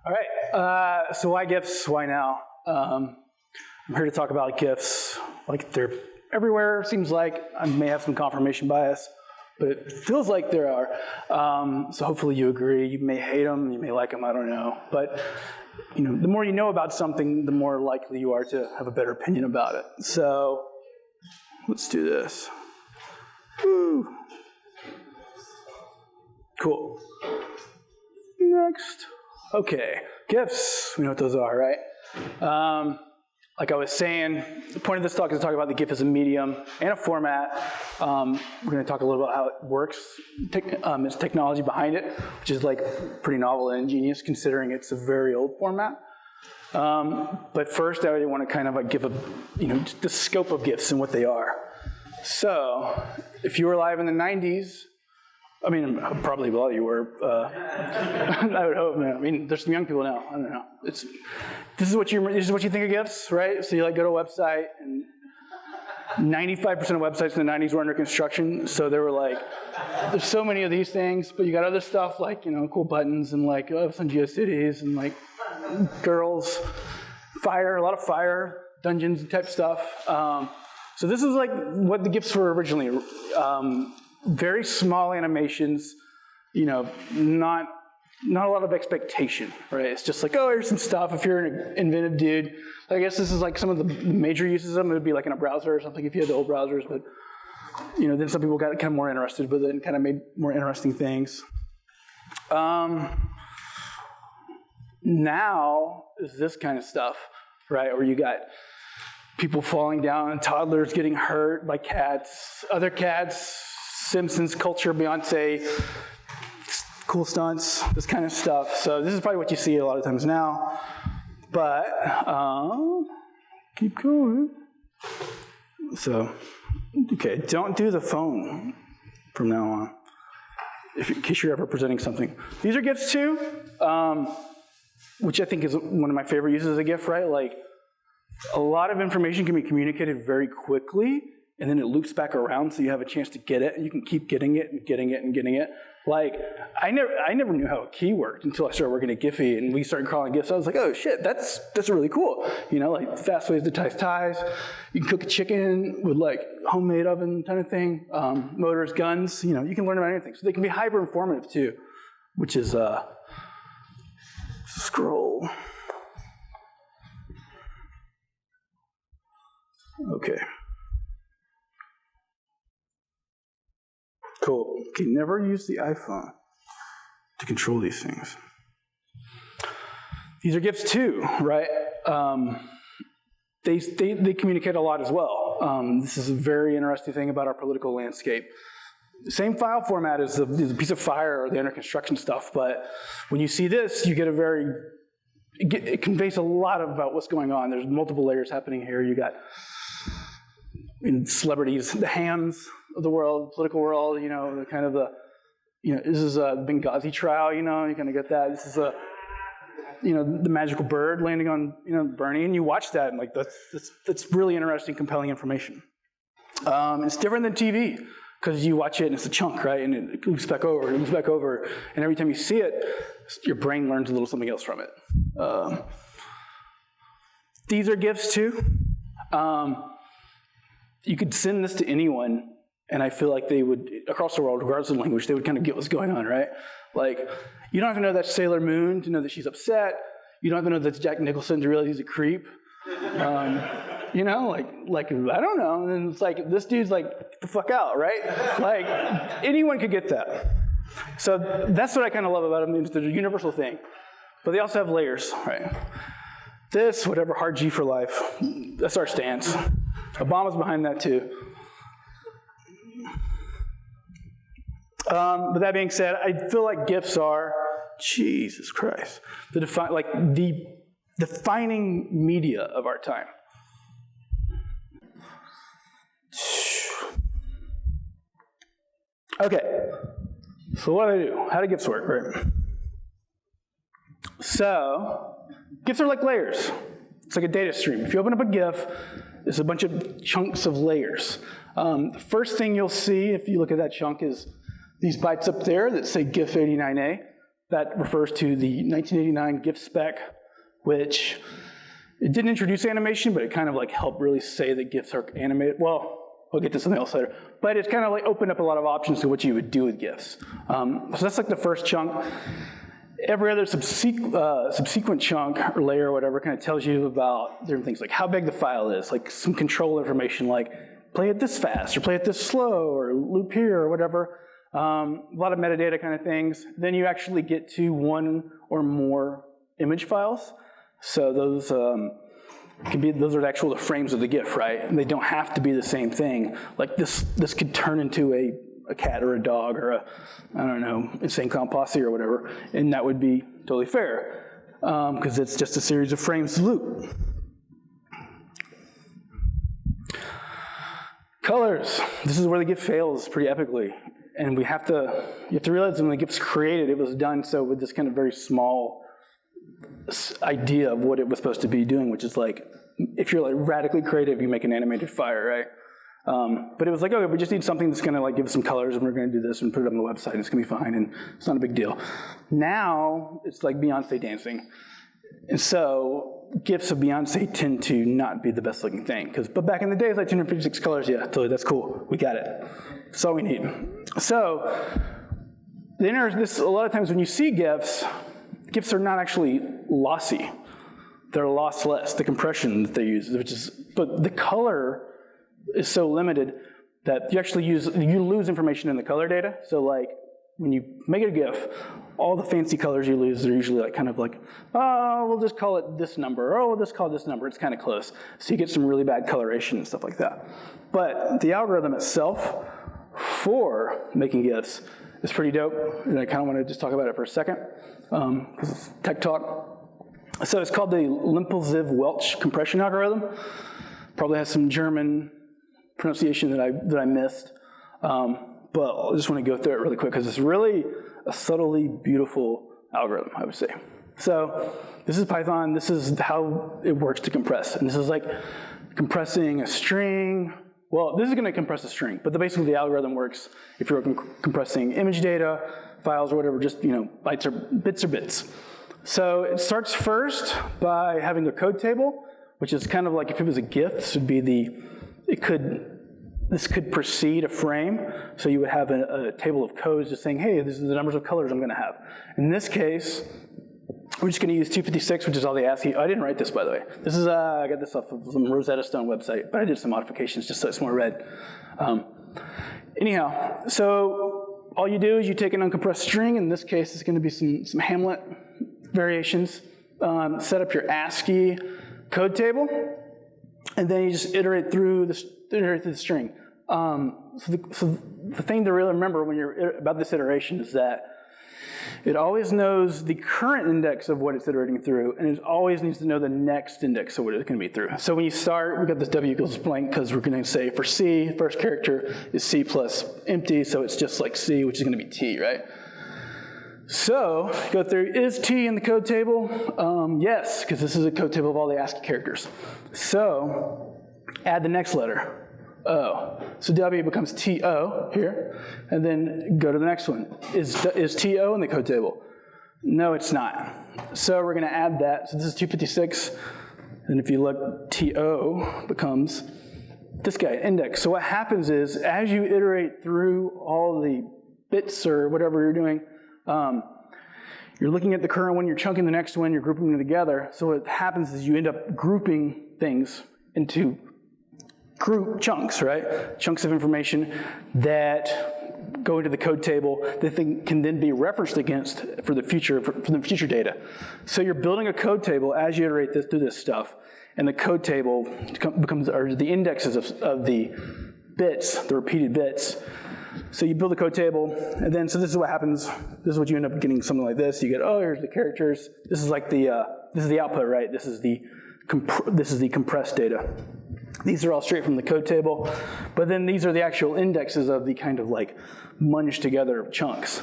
All right, so why GIFs? Why now? I'm here to talk about GIFs. Like they're everywhere, seems like. I may have some confirmation bias, but it feels like there are. So hopefully you agree. You may hate them, you may like them, I don't know. But the more you know about something, the more likely you are to have a better opinion about it. So let's do this. Woo. Cool. Next. Okay, GIFs, we know what those are, right? Like I was saying, the point of this talk is to talk about the GIF as a medium and a format. We're going to talk a little about how it works, its technology behind it, which is like pretty novel and ingenious considering it's a very old format. But first, I already want to kind of like give just the scope of GIFs and what they are. So, if you were alive in the 90s, I mean, probably a lot of you were. I would hope. I mean, there's some young people now. I don't know. This is what you think of GIFs, right? So you like go to a website, and 95% of websites in the 90s were under construction. So they were like, there's so many of these things, but you got other stuff like cool buttons and like some GeoCities and like girls, fire, a lot of fire, dungeons type stuff. So this is like what the GIFs were originally. Very small animations, not a lot of expectation, right? It's just like, oh, here's some stuff. If you're an inventive dude, I guess this is like some of the major uses of them. It would be like in a browser or something if you had the old browsers, but then some people got kind of more interested with it and kind of made more interesting things. Now is this kind of stuff, right? Where you got people falling down and toddlers getting hurt by cats, other cats, Simpsons culture, Beyonce, cool stunts, this kind of stuff. So this is probably what you see a lot of times now. But keep going. So, okay, don't do the phone from now on, in case you're ever presenting something. These are GIFs too, which I think is one of my favorite uses of a GIF, right? Like, a lot of information can be communicated very quickly, and then it loops back around so you have a chance to get it, and you can keep getting it and getting it and getting it. Like, I never knew how a key worked until I started working at Giphy, and we started crawling GIFs. I was like, oh shit, that's really cool. Like fast ways to ties. You can cook a chicken with like homemade oven kind of thing. Motors, guns, you can learn about anything. So they can be hyper informative too, which is, scroll. Okay. Cool. Okay, never use the iPhone to control these things. These are GIFs too, right? They communicate a lot as well. This is a very interesting thing about our political landscape. The same file format as the piece of fire or the under construction stuff, but when you see this, you get it conveys a lot about what's going on. There's multiple layers happening here. You got celebrities, the hands of the world, political world, the kind of this is a Benghazi trial, you kind of get that. This is the magical bird landing on, Bernie, and you watch that, and like that's really interesting, compelling information. It's different than TV, because you watch it and it's a chunk, right? And it loops back over, and every time you see it, your brain learns a little something else from it. These are GIFs too. You could send this to anyone, and I feel like they would, across the world, regardless of language, they would kind of get what's going on, right? Like, you don't have to know that's Sailor Moon to know that she's upset. You don't have to know that's Jack Nicholson to realize he's a creep. Like, I don't know. And it's like, this dude's like, get the fuck out, right? Like, anyone could get that. So that's what I kind of love about them. It's a universal thing. But they also have layers, right? This, whatever, hard G for life, that's our stance. Obama's behind that too. But that being said, I feel like GIFs are, Jesus Christ, the defining media of our time. Okay, so what do I do? How do GIFs work, right? So, GIFs are like layers. It's like a data stream. If you open up a GIF, there's a bunch of chunks of layers. The first thing you'll see if you look at that chunk is these bytes up there that say GIF 89A. that refers to the 1989 GIF spec, which it didn't introduce animation, but it kind of like helped really say that GIFs are animated. Well, we'll get to something else later. But it's kind of like opened up a lot of options to what you would do with GIFs. So that's like the first chunk. Every other subsequent chunk or layer or whatever kind of tells you about different things, like how big the file is, like some control information, like play it this fast or play it this slow or loop here or whatever. A lot of metadata kind of things. Then you actually get to one or more image files. So those those are the frames of the GIF, right? And they don't have to be the same thing. Like this could turn into a cat or a dog or a, I don't know, insane clown posse or whatever, and that would be totally fair because it's just a series of frames to loop. Colors. This is where the GIF fails pretty epically, and you have to realize when the GIF's created, it was done so with this kind of very small idea of what it was supposed to be doing, which is like, if you're like radically creative, you make an animated fire, right? But it was like, okay, we just need something that's gonna like give us some colors, and we're gonna do this and put it on the website, and it's gonna be fine, and it's not a big deal. Now, it's like Beyonce dancing. And so, GIFs of Beyonce tend to not be the best looking thing. But back in the days, like 256 colors, yeah, totally, that's cool, we got it. That's all we need. So, a lot of times when you see GIFs are not actually lossy. They're lossless, the compression that they use, but the color is so limited that you lose information in the color data. So like when you make a GIF, all the fancy colors you lose are usually like kind of like, oh, we'll just call it this number, or oh, we'll just call it this number, it's kind of close. So you get some really bad coloration and stuff like that. But the algorithm itself for making GIFs is pretty dope, and I kind of want to just talk about it for a second, because it's tech talk. So it's called the Limpelziv-Welch compression algorithm. Probably has some German pronunciation that I missed, but I just want to go through it really quick because it's really a subtly beautiful algorithm, I would say. So this is Python. This is how it works to compress, and this is like compressing a string. Well, this is going to compress a string, but basically the algorithm works if you're compressing image data, files or whatever, just bytes or bits. So it starts first by having a code table, which is kind of like if it was a GIF, this would be this could precede a frame. So you would have a table of codes just saying, hey, these are the numbers of colors I'm going to have. In this case, we're just going to use 256, which is all the ASCII. I didn't write this, by the way. This is I got this off of some Rosetta Stone website, but I did some modifications just so it's more red. Anyhow, so all you do is you take an uncompressed string. In this case, it's going to be some Hamlet variations. Set up your ASCII code table, and then you just iterate through the string. So the thing to really remember when you're about this iteration is that it always knows the current index of what it's iterating through, and it always needs to know the next index of what it's going to be through. So when you start, we've got this W equals blank because we're going to say for C, first character is C plus empty, so it's just like C, which is going to be T, right? So go through, is T in the code table? Yes, because this is a code table of all the ASCII characters. So add the next letter. O. So W becomes TO here, and then go to the next one. Is TO in the code table? No, it's not. So we're going to add that. So this is 256, and if you look, TO becomes this guy, index. So what happens is, as you iterate through all the bits or whatever you're doing, you're looking at the current one, you're chunking the next one, you're grouping them together. So what happens is you end up grouping things into group chunks, right? Chunks of information that go into the code table that can then be referenced against for the future data. So you're building a code table as you iterate through this stuff, and the code table becomes, or the indexes of the bits, the repeated bits. So you build a code table, and then, so this is what happens. This is what you end up getting, something like this. You get, oh, here's the characters. This is like this is the output, right? This is the compressed data. These are all straight from the code table, but then these are the actual indexes of the kind of like munged together chunks.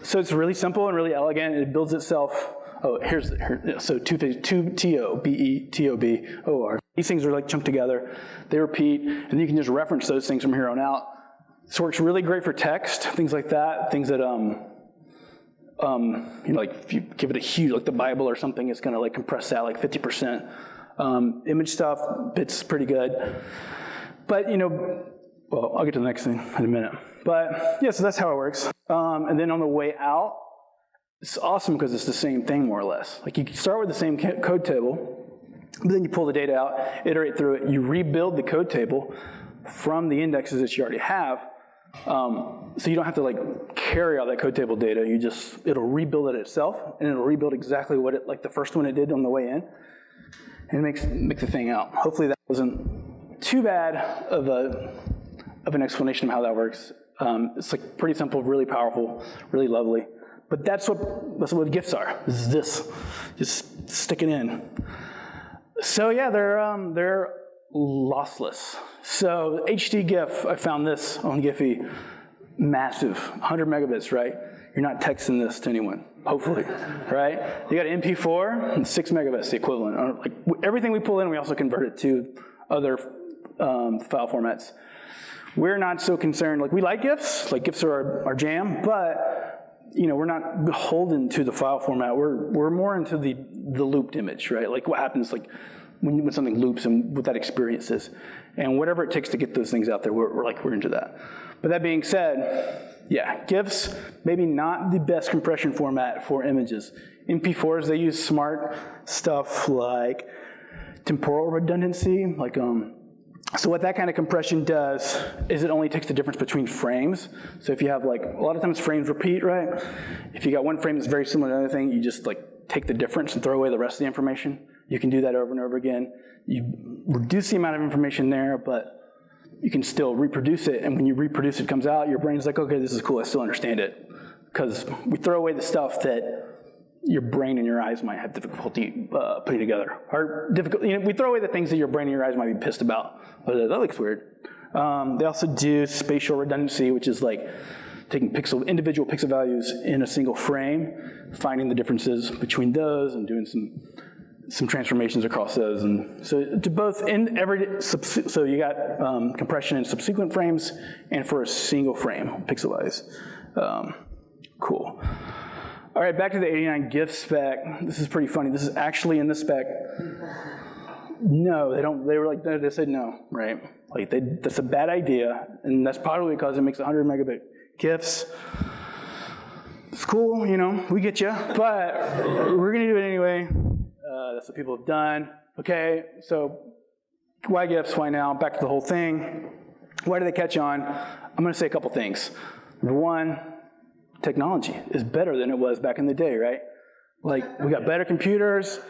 So it's really simple and really elegant. It builds itself. Oh, so 2TO, BE, TOB, OR. These things are like chunked together. They repeat, and you can just reference those things from here on out. This works really great for text, things like that, things that like if you give it a huge, like the Bible or something, it's going to like compress that like 50%. Image stuff, it's pretty good. But, well, I'll get to the next thing in a minute. But yeah, so that's how it works. And then on the way out, it's awesome because it's the same thing more or less. Like you start with the same code table, but then you pull the data out, iterate through it, you rebuild the code table from the indexes that you already have. So you don't have to like carry all that code table data. It'll rebuild it itself, and it'll rebuild exactly what it, like the first one it did on the way in, and make the thing out. Hopefully that wasn't too bad of an explanation of how that works. It's like pretty simple, really powerful, really lovely. But that's what GIFs are. This, just stick it in. So yeah, they're lossless. So HD GIF, I found this on Giphy, massive, 100 megabits, right? You're not texting this to anyone, hopefully, right? You got an MP4 and 6 megabits, the equivalent. Like everything we pull in, we also convert it to other file formats. We're not so concerned. Like we like GIFs, like GIFs are our jam, but we're not beholden to the file format. We're more into the looped image, right? Like what happens like when something loops and what that experience is. And whatever it takes to get those things out there, we're into that. But that being said, yeah, GIFs, maybe not the best compression format for images. MP4s, they use smart stuff like temporal redundancy, like so what that kind of compression does is it only takes the difference between frames. So if you have like, a lot of times frames repeat, right? If you got one frame that's very similar to another thing, you just like take the difference and throw away the rest of the information. You can do that over and over again. You reduce the amount of information there, but you can still reproduce it. And when you reproduce it, comes out, your brain's like, okay, this is cool, I still understand it. Because we throw away the stuff that your brain and your eyes might have difficulty putting together. Or we throw away the things that your brain and your eyes might be pissed about. That looks weird. They also do spatial redundancy, which is like taking individual pixel values in a single frame, finding the differences between those, and doing some transformations across those. And so to both so you got compression in subsequent frames and for a single frame pixel values. Cool. All right, back to the 89 GIF spec. This is pretty funny. This is actually in the spec. No, they don't. They were like, they said no, right? Like that's a bad idea, and that's probably because it makes 100 megabit GIFs. It's cool, we get you, but we're gonna do it anyway. That's what people have done. Okay, so why GIFs? Why now? Back to the whole thing. Why do they catch on? I'm gonna say a couple things. Number one, technology is better than it was back in the day, right? Like, we got better computers,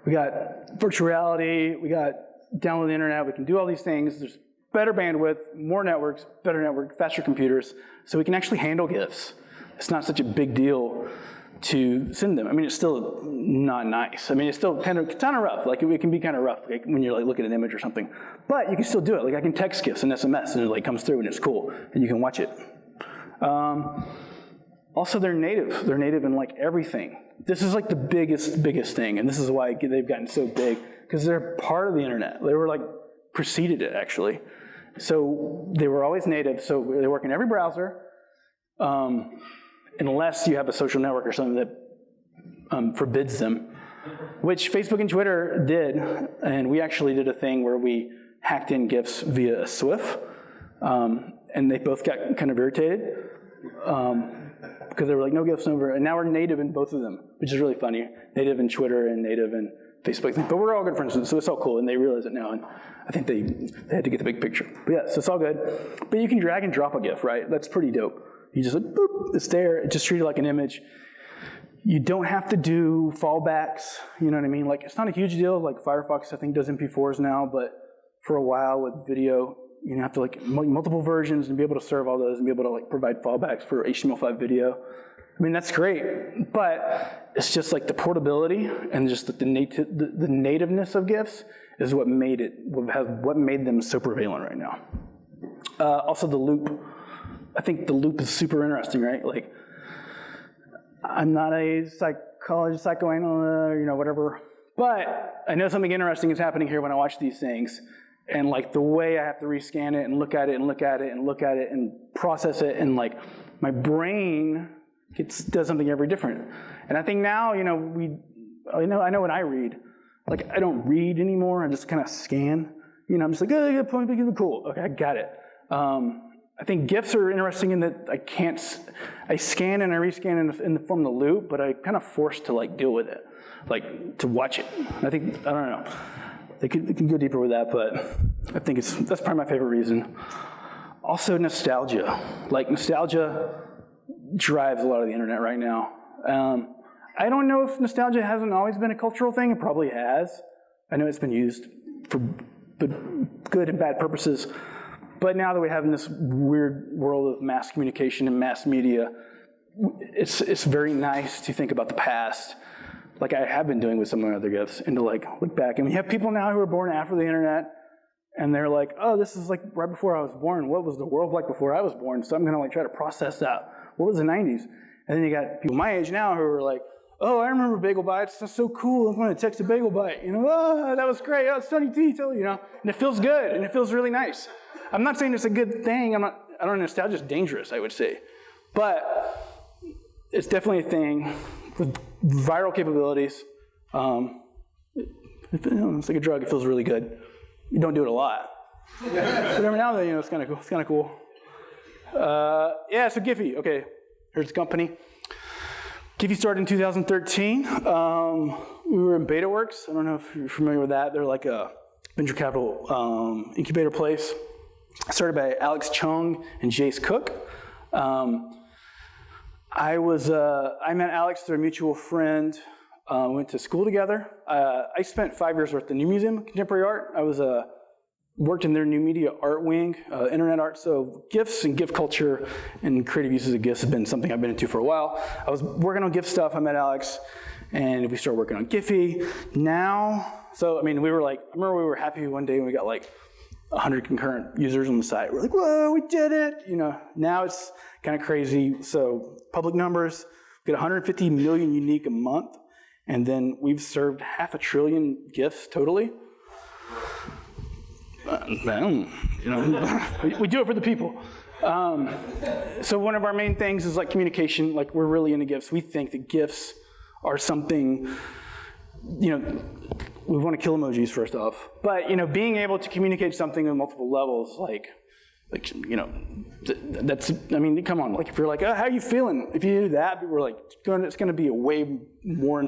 we got virtual reality, we got download the internet, we can do all these things. There's better bandwidth, more networks, better network, faster computers, so we can actually handle GIFs. It's not such a big deal to send them. I mean, it's still not nice. I mean, it's still kind of rough. Like, it can be kind of rough like, when you're like looking at an image or something. But you can still do it. Like, I can text GIFs and SMS, and it like comes through, and it's cool, and you can watch it. Also, they're native. They're native in like everything. This is like the biggest thing, and this is why they've gotten so big, because they're part of the internet. They were like preceded it, actually. So they were always native, so they work in every browser, unless you have a social network or something that forbids them, which Facebook and Twitter did, and we actually did a thing where we hacked in GIFs via a SWIFT, and they both got kind of irritated. Because they were like, no GIFs over, and now we're native in both of them, which is really funny. Native in Twitter and native in Facebook. But we're all good friends, so it's all cool, and they realize it now, and I think they had to get the big picture. But yeah, so it's all good. But you can drag and drop a GIF, right? That's pretty dope. You just like, boop, it's there, it's just treated like an image. You don't have to do fallbacks, you know what I mean? Like, it's not a huge deal, like Firefox, I think, does MP4s now, but for a while with video, you have to like multiple versions and be able to serve all those and be able to like provide fallbacks for HTML5 video. I mean, that's great, but it's just like the portability and just the nativeness of GIFs is what made them so prevalent right now. Also the loop. I think the loop is super interesting, right? Like, I'm not a psychologist, psychoanalyst, whatever, but I know something interesting is happening here when I watch these things. And like the way I have to rescan it and look at it and look at it and look at it and process it, and like my brain it does something every different. And I think now, you know, I know when I read, like I don't read anymore. I just kind of scan. You know, I'm just like, oh, yeah, point, cool. Okay, I got it. I think GIFs are interesting in that I scan and I rescan in the form of the loop, but I kind of forced to like deal with it, like to watch it. I don't know. They can go deeper with that, but I think that's probably my favorite reason. Also, nostalgia. Like nostalgia drives a lot of the internet right now. I don't know if nostalgia hasn't always been a cultural thing. It probably has. I know it's been used for good and bad purposes. But now that we have in this weird world of mass communication and mass media, it's very nice to think about the past, like I have been doing with some of my other gifts, and to like look back. And we have people now who are born after the internet, and they're like, oh, this is like right before I was born. What was the world like before I was born? So I'm gonna like try to process that. What was the 90s? And then you got people my age now who are like, oh, I remember Bagel Bites. That's so cool. I'm going to text a Bagel Bite. You know, oh, that was great. Oh, it's Tony T, you know. And it feels good, and it feels really nice. I'm not saying it's a good thing. I don't know, nostalgia is dangerous, I would say. But it's definitely a thing with viral capabilities. It's like a drug. It feels really good. You don't do it a lot. But every now and then, you know, it's kind of cool. It's kind of cool. Yeah, so Giphy. Okay, here's the company. Giphy started in 2013. We were in BetaWorks. I don't know if you're familiar with that. They're like a venture capital incubator place. Started by Alex Chung and Jace Cook. I met Alex through a mutual friend. Went to school together. I spent 5 years with the New Museum of Contemporary Art. I worked in their new media art wing, internet art. So GIFs and GIF culture and creative uses of GIFs have been something I've been into for a while. I was working on GIF stuff. I met Alex, and we started working on Giphy. Now, so I mean, I remember we were happy one day when we got like 100 concurrent users on the site. We're like, whoa, we did it! You know, now it's kind of crazy. So public numbers, we get 150 million unique a month, and then we've served 500 billion GIFs totally. You know, we do it for the people. So one of our main things is like communication. Like we're really into GIFs. We think that GIFs are something, you know, we want to kill emojis first off. But, you know, being able to communicate something on multiple levels, like you know, that's, I mean, come on. Like if you're like, oh, how are you feeling? If you do that, people are like, it's going to be a way more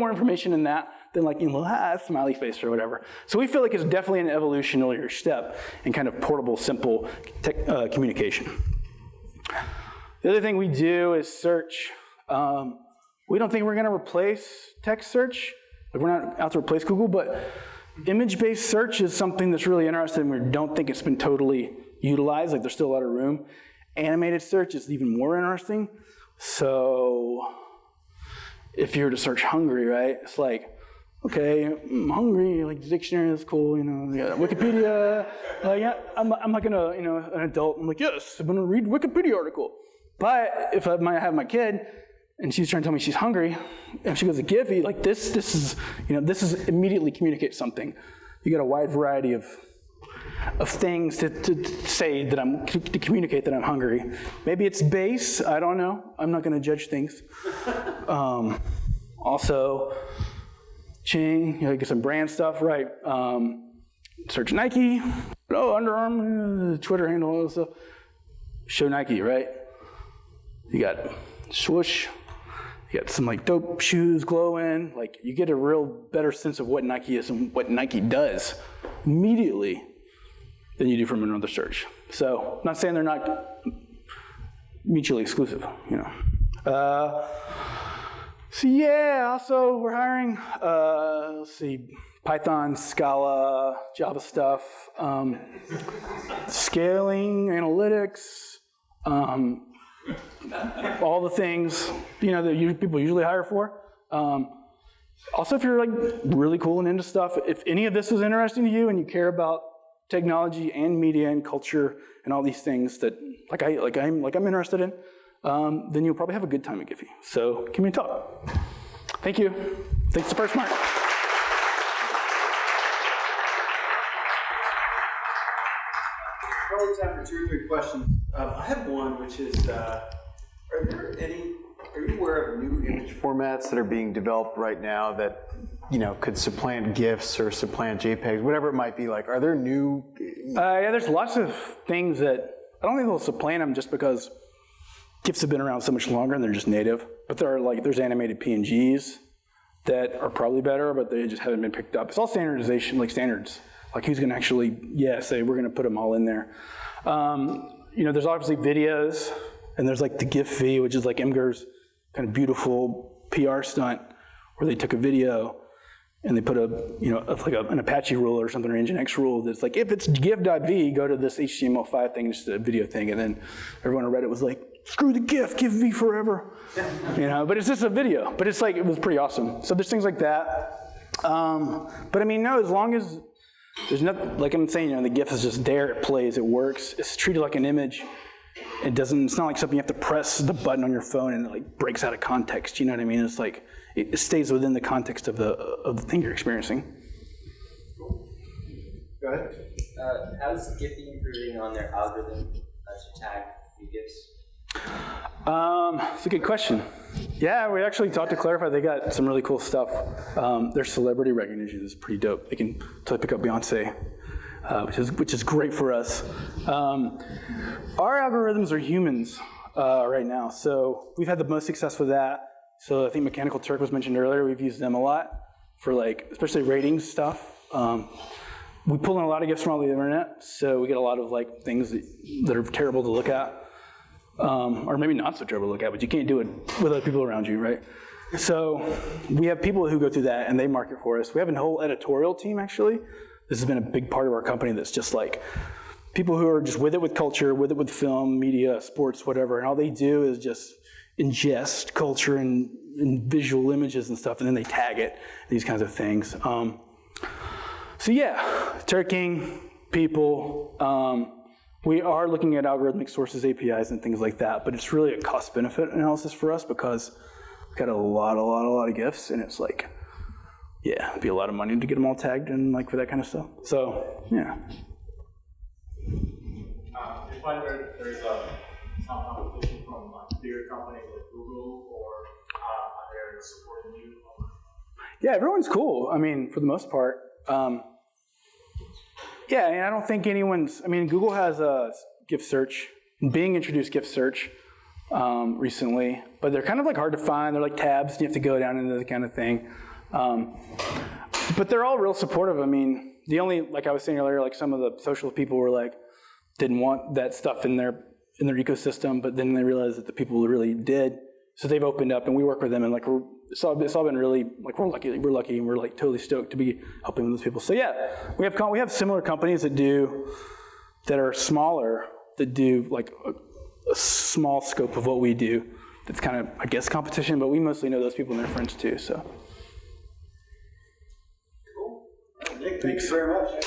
information than that than like, you know, smiley face or whatever. So we feel like it's definitely an evolutionary step in kind of portable, simple communication. The other thing we do is search. We don't think we're going to replace text search. Like we're not out to replace Google, but image-based search is something that's really interesting. We don't think it's been totally utilized. Like there's still a lot of room. Animated search is even more interesting. So if you were to search hungry, right? It's like, okay, I'm hungry. Like the dictionary is cool, you know. Yeah, Wikipedia. Like, yeah, I'm like an adult. I'm like, yes, I'm gonna read Wikipedia article. But if I might have my kid, and she's trying to tell me she's hungry, and she goes to Giphy, like this is, you know, this is immediately communicate something. You got a wide variety of things to say that to communicate that I'm hungry. Maybe it's base, I don't know. I'm not gonna judge things. Also, Ching, you know, get some brand stuff, right? Search Nike, Under Armour, Twitter handle, all this stuff. Show Nike, right? You got swoosh. You got some like dope shoes glowing. Like you get a real better sense of what Nike is and what Nike does immediately than you do from another search. So I'm not saying they're not mutually exclusive, you know. So yeah, also we're hiring, let's see, Python, Scala, Java stuff, scaling, analytics, all the things, you know, that people usually hire for. Also, if you're like really cool and into stuff, if any of this is interesting to you and you care about technology and media and culture and all these things that I'm interested in, then you'll probably have a good time at Giphy. So give me a talk. Thank you. Thanks to FirstMark. Probably time for 2 or 3 questions. I have one, which is, are there any Are you aware of new image formats that are being developed right now that, could supplant GIFs or supplant JPEGs, whatever it might be? Like, are there new? Yeah, there's lots of things that I don't think they'll supplant them just because GIFs have been around so much longer and they're just native. But there's animated PNGs that are probably better, but they just haven't been picked up. It's all standardization, like standards. Like who's going to actually, say we're going to put them all in there. There's obviously videos, and there's like the Giphy, which is like Imgur's kind of beautiful PR stunt, where they took a video and they put an Apache rule or something, or Nginx rule that's like, if it's gif.v, go to this HTML5 thing, just a video thing, and then everyone on Reddit was like, screw the GIF, give V forever. But it's just a video. But it's like, it was pretty awesome. So there's things like that. But I mean, no, as long as there's nothing, like I'm saying, the GIF is just there, it plays, it works. It's treated like an image. It's not like something you have to press the button on your phone and it like breaks out of context. You know what I mean? It's like, it stays within the context of the thing you're experiencing. Go ahead. How's Giphy improving on their algorithm to tag new GIFs? It's a good question. Yeah, we actually talked to Clarify. They got some really cool stuff. Their celebrity recognition is pretty dope. They can totally pick up Beyonce, which is great for us. Our algorithms are humans right now, so we've had the most success with that. So I think Mechanical Turk was mentioned earlier. We've used them a lot for especially ratings stuff. We pull in a lot of GIFs from all the internet, so we get a lot of things that are terrible to look at. Or maybe not so terrible to look at, but you can't do it with other people around you, right? So we have people who go through that and they mark it for us. We have a whole editorial team, actually. This has been a big part of our company that's just like people who are just with it with culture, with it with film, media, sports, whatever, and all they do is just ingest culture and visual images and stuff, and then they tag it, these kinds of things. So yeah, turking, people, we are looking at algorithmic sources, APIs, and things like that, but it's really a cost-benefit analysis for us because we've got a lot of GIFs, and it's like, yeah, it'd be a lot of money to get them all tagged and for that kind of stuff. So, yeah. If I heard there's some competition from bigger companies like Google, or are they supporting you? Yeah, everyone's cool. I mean, for the most part. Yeah, and I don't think Google has a GIF search. Bing introduced GIF search recently, but they're kind of hard to find. They're like tabs, you have to go down into the kind of thing. But they're all real supportive. I mean, the only, like I was saying earlier, some of the social people were didn't want that stuff in their ecosystem, but then they realized that the people really did. So they've opened up, and we work with them, and it's all been really we're lucky, and we're totally stoked to be helping those people. So yeah, we have similar companies that are smaller, that do a small scope of what we do. That's kind of, I guess, competition, but we mostly know those people and their friends too. So Nick, thanks very much.